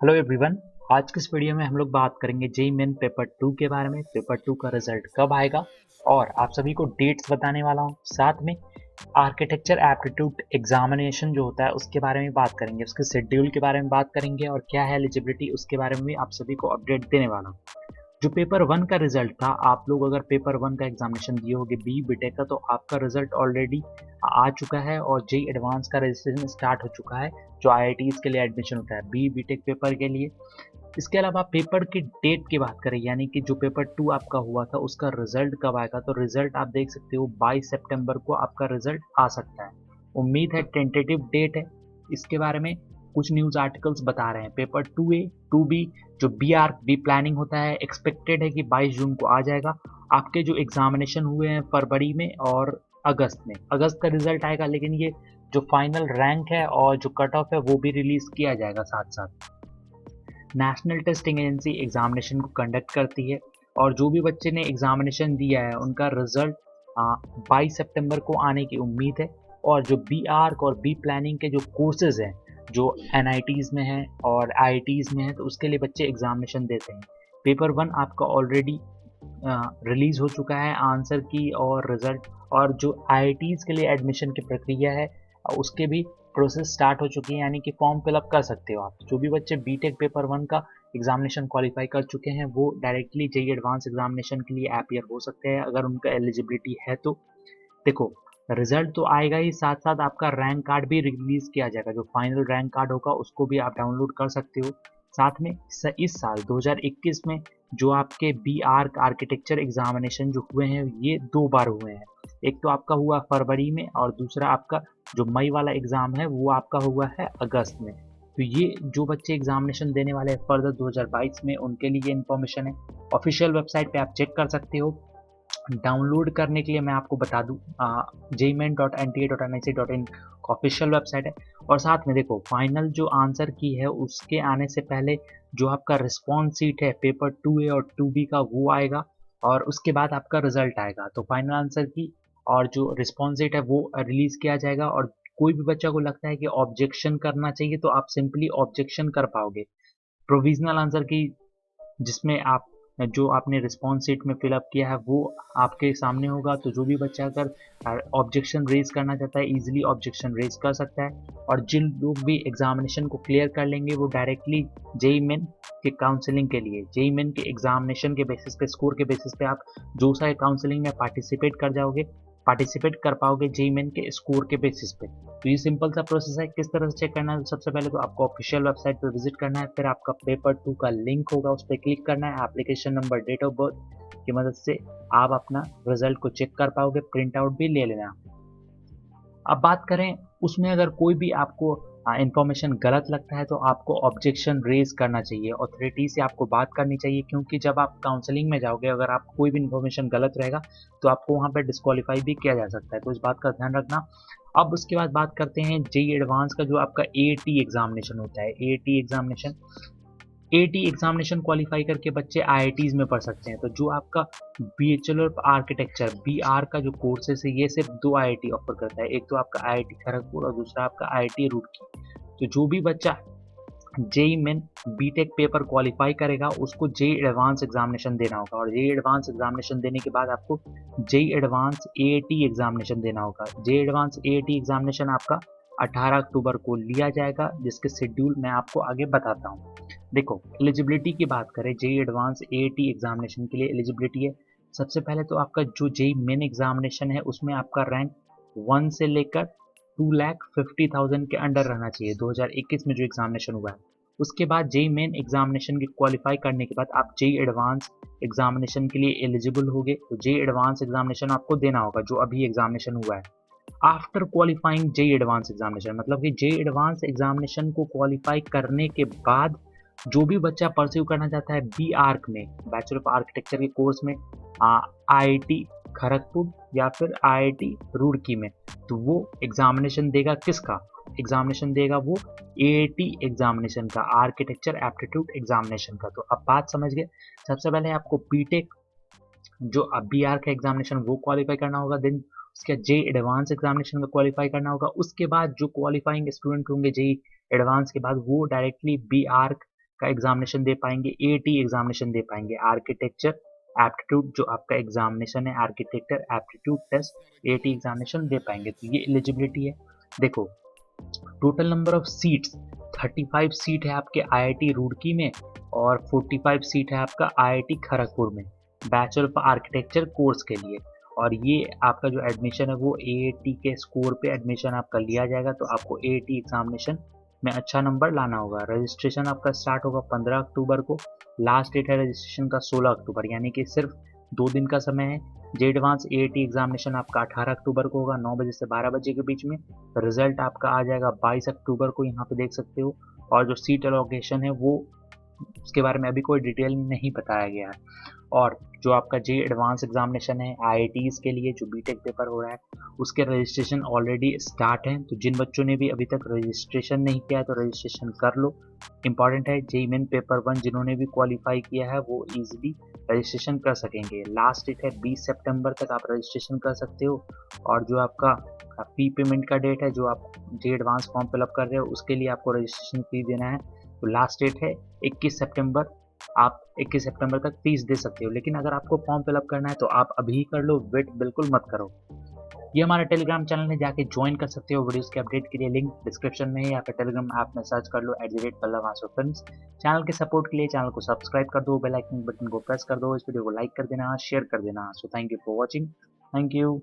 Hello everyone. आज की इस वीडियो में हम लोग बात करेंगे जेईई मेन पेपर 2 के बारे में। पेपर 2 का रिजल्ट कब आएगा और आप सभी को डेट्स बताने वाला हूँ। साथ में आर्किटेक्चर एप्टीट्यूड एग्जामिनेशन जो होता है उसके बारे में बात करेंगे, उसके शेड्यूल के बारे में बात करेंगे और क्या है एलिजिबिलिटी उसके बारे में भी आप सभी को अपडेट देने वाला हूँ। जो पेपर वन का रिजल्ट था, आप लोग अगर पेपर वन का एग्जामिनेशन दिए होगे बी बीटेक का, तो आपका रिजल्ट ऑलरेडी आ चुका है और जेई एडवांस का रजिस्ट्रेशन स्टार्ट हो चुका है, जो आईआईटीज के लिए एडमिशन होता है बी बीटेक पेपर के लिए। इसके अलावा पेपर की डेट की बात करें, यानी कि जो पेपर टू आपका हुआ था उसका रिजल्ट कब आएगा, तो रिजल्ट आप देख सकते हो 22 सितंबर को आपका रिजल्ट आ सकता है। उम्मीद है, टेंटेटिव डेट है। इसके बारे में कुछ न्यूज़ आर्टिकल्स बता रहे हैं। Paper two A two B जो बी आर बी प्लानिंग होता है, एक्सपेक्टेड है कि 22 जून को आ जाएगा। आपके जो एग्जामिनेशन हुए हैं फरवरी में और अगस्त का रिजल्ट आएगा, लेकिन ये जो फाइनल रैंक है और जो कट ऑफ है वो भी रिलीज किया जाएगा साथ साथ। नेशनल टेस्टिंग एजेंसी एग्जामिनेशन को कंडक्ट करती है और जो भी बच्चे ने एग्जामिनेशन दिया है उनका रिजल्ट 22 सितंबर को आने की उम्मीद है। और जो बी आर्क और बी प्लानिंग के जो कोर्सेज हैं, जो एनआईटीज़ में हैं और आईआईटीज़ में हैं, तो उसके लिए बच्चे एग्जामिनेशन देते हैं। पेपर वन आपका ऑलरेडी रिलीज हो चुका है आंसर की और रिजल्ट, और जो आईआईटीज़ के लिए एडमिशन की प्रक्रिया है उसके भी प्रोसेस स्टार्ट हो चुकी है, यानी कि फॉर्म फिलअप कर सकते हो आप। जो भी बच्चे बीटेक पेपर वन का एग्जामिनेशन क्वालिफाई कर चुके हैं वो डायरेक्टली जेई एडवांस एग्जामिनेशन के लिए अपियर हो सकते हैं अगर उनका एलिजिबिलिटी है तो। देखो, रिजल्ट तो आएगा ही, साथ साथ आपका रैंक कार्ड भी रिलीज किया जाएगा। जो फाइनल रैंक कार्ड होगा उसको भी आप डाउनलोड कर सकते हो। साथ में इस साल 2021 में जो आपके बी आर्क आर्किटेक्चर एग्जामिनेशन जो हुए हैं ये दो बार हुए हैं। एक तो आपका हुआ फरवरी में और दूसरा आपका जो मई वाला एग्जाम है वो आपका हुआ है अगस्त में। तो ये जो बच्चे एग्जामिनेशन देने वाले हैं फर्दर 2022 में, उनके लिए इन्फॉर्मेशन है। ऑफिशियल वेबसाइट पे आप चेक कर सकते हो। डाउनलोड करने के लिए मैं आपको बता दूं, jmain.nta.nic.in ऑफिशियल वेबसाइट है। और साथ में देखो, फाइनल जो आंसर की है उसके आने से पहले जो आपका रिस्पॉन्स सीट है पेपर टू ए और टू बी का वो आएगा और उसके बाद आपका रिजल्ट आएगा। तो फाइनल आंसर की और जो रिस्पॉन्स सीट है वो रिलीज किया जाएगा। और कोई भी बच्चा को लगता है कि ऑब्जेक्शन करना चाहिए तो आप सिंपली ऑब्जेक्शन कर पाओगे। प्रोविजनल आंसर की जिसमें आप जो आपने रिस्पॉन्स शीट में फिलअप किया है वो आपके सामने होगा। तो जो भी बच्चा अगर ऑब्जेक्शन रेज करना चाहता है इजीली ऑब्जेक्शन रेज कर सकता है। और जिन लोग भी एग्जामिनेशन को क्लियर कर लेंगे वो डायरेक्टली जेई मेन के काउंसलिंग के लिए, जेई मेन के एग्जामिनेशन के बेसिस पे, स्कोर के बेसिस पे आप जो सा काउंसलिंग में पार्टिसिपेट कर पाओगे जेई मेन के स्कोर के बेसिस पे। तो ये सिंपल सा प्रोसेस है। किस तरह से चेक करना है, तो सबसे पहले तो आपको ऑफिशियल वेबसाइट पे विजिट करना है, फिर आपका पेपर टू का लिंक होगा उस पर क्लिक करना है। Application number, date of birth की मदद से आप अपना रिजल्ट को चेक कर पाओगे, प्रिंट आउट भी ले लेना। अब बात करें उसमें अगर कोई भी आपको इंफॉर्मेशन गलत लगता है तो आपको ऑब्जेक्शन रेज करना चाहिए, अथॉरिटी से आपको बात करनी चाहिए, क्योंकि जब आप काउंसलिंग में जाओगे अगर आप कोई भी इंफॉर्मेशन गलत रहेगा तो आपको वहाँ पर डिस्क्वालीफाई भी किया जा सकता है। तो इस बात का ध्यान रखना। अब उसके बाद बात करते हैं जेई एडवांस का जो आपका एटी एग्जामिनेशन होता है। एटी एग्जामिनेशन क्वालिफाई करके बच्चे आईआईटीज में पढ़ सकते हैं। तो जो आपका bachelor of architecture B R का जो कोर्सेस है ये सिर्फ दो आईआईटी ऑफर करता है, एक तो आपका आईआईटी खड़गपुर और दूसरा आपका आईआईटी रुड़की। तो जो भी बच्चा JEE main BTech paper qualify करेगा उसको जेई एडवांस एग्जामिनेशन देना होगा, और जेई एडवांस एग्जामिनेशन देने के बाद आपको जेई एडवांस एटी एग्जामिनेशन देना होगा। जेई एडवांस एटी एग्जामिनेशन आपका 18 अक्टूबर को लिया जाएगा, जिसके शेड्यूल मैं आपको आगे बताता हूँ। देखो, एलिजिबिलिटी की बात करें, जेई एडवांस एटी एग्जामिनेशन के लिए एलिजिबिलिटी है। सबसे पहले तो आपका जो जेई मेन एग्जामिनेशन है उसमें आपका रैंक 1 से लेकर 2,50,000 के अंडर रहना चाहिए 2021 में जो एग्जामिनेशन हुआ है। उसके बाद जेई मेन एग्जामिनेशन की क्वालिफाई करने के बाद आप जेई एडवांस एग्जामिनेशन के लिए एलिजिबल होगे। तो जेई एडवांस एग्जामिनेशन आपको देना होगा जो अभी एग्जामिनेशन हुआ है। After qualifying JEE advance examination, मतलब कि जेई एडवांस एग्जामिनेशन को क्वालिफाई करने के बाद जो भी बच्चा परस्यू करना चाहता है बी आर्क में, बैचलर ऑफ आर्किटेक्चर के कोर्स में आईआईटी खड़गपुर या फिर आईआईटी रुड़की में, तो वो एग्जामिनेशन देगा किसका, एग्जामिनेशन देगा वो एटी एग्जामिनेशन का, आर्किटेक्चर एप्टीट्यूड एग्जामिनेशन का। तो अब बात समझ गए। सबसे पहले आपको बीटेक जो अब बी आर का एग्जामिनेशन वो क्वालिफाई करना होगा, देन उसके जे एडवांस एग्जामिनेशन का क्वालिफाई करना होगा। उसके बाद जो क्वालिफाइंग स्टूडेंट होंगे जेई एडवांस के बाद वो डायरेक्टली बी आर का एग्जामिनेशन दे पाएंगे, एटी एग्जामिनेशन दे पाएंगे। आर्किटेक्चर एप्टीट्यूड जो आपका एग्जामिनेशन है, architecture aptitude test AT examination दे पाएंगे। तो ये एलिजिबिलिटी है। देखो total number of seats 35 seat है आपके आईआईटी रुड़की में और 45 सीट है आपका आईआईटी खड़गपुर में बैचलर ऑफ आर्किटेक्चर कोर्स के लिए। और ये आपका जो एडमिशन है वो एएटी के स्कोर पे एडमिशन आपका लिया जाएगा। तो आपको एएटी एग्जामिनेशन में अच्छा नंबर लाना होगा। रजिस्ट्रेशन आपका स्टार्ट होगा 15 अक्टूबर को, लास्ट डेट है रजिस्ट्रेशन का 16 अक्टूबर, यानी कि सिर्फ 2 दिन का समय है। जे एडवांस एएटी एग्जामिनेशन आपका 18 अक्टूबर को होगा 9 बजे से 12 बजे के बीच में। रिजल्ट आपका आ जाएगा 22 अक्टूबर को, यहाँ पे देख सकते हो। और जो सीट एलोकेशन है वो उसके बारे में अभी कोई डिटेल नहीं बताया गया है। और जो आपका जे एडवांस एग्जामिनेशन है आईआईटीज के लिए जो बीटेक पेपर हो रहा है उसके रजिस्ट्रेशन ऑलरेडी स्टार्ट हैं। तो जिन बच्चों ने भी अभी तक रजिस्ट्रेशन नहीं किया है तो रजिस्ट्रेशन कर लो। इंपॉर्टेंट है जेईई मेन पेपर 1 जिन्होंने भी क्वालिफाई किया है वो इजीली रजिस्ट्रेशन कर सकेंगे। लास्ट डेट है 20 सितंबर तक आप रजिस्ट्रेशन कर सकते हो। और जो आपका फी पेमेंट का डेट है, जो आप जे एडवांस फॉर्म फिलअप कर रहे हो उसके लिए आपको रजिस्ट्रेशन फी देना है, तो लास्ट डेट है 21 सितंबर। आप 21 सितंबर तक फीस दे सकते हो। लेकिन अगर आपको फॉर्म फिलअप करना है तो आप अभी कर लो, वेट बिल्कुल मत करो। ये हमारा टेलीग्राम चैनल है, जाके ज्वाइन कर सकते हो। वीडियोस के अपडेट के लिए लिंक डिस्क्रिप्शन में है या फिर टेलीग्राम ऐप में सर्च कर लो @पल्लव_फ्रेंड्स। चैनल के सपोर्ट के लिए चैनल को सब्सक्राइब कर दो, बेल आइकन बटन को प्रेस कर दो, इस वीडियो को लाइक कर देना, शेयर कर देना। So thank you for watching. Thank you.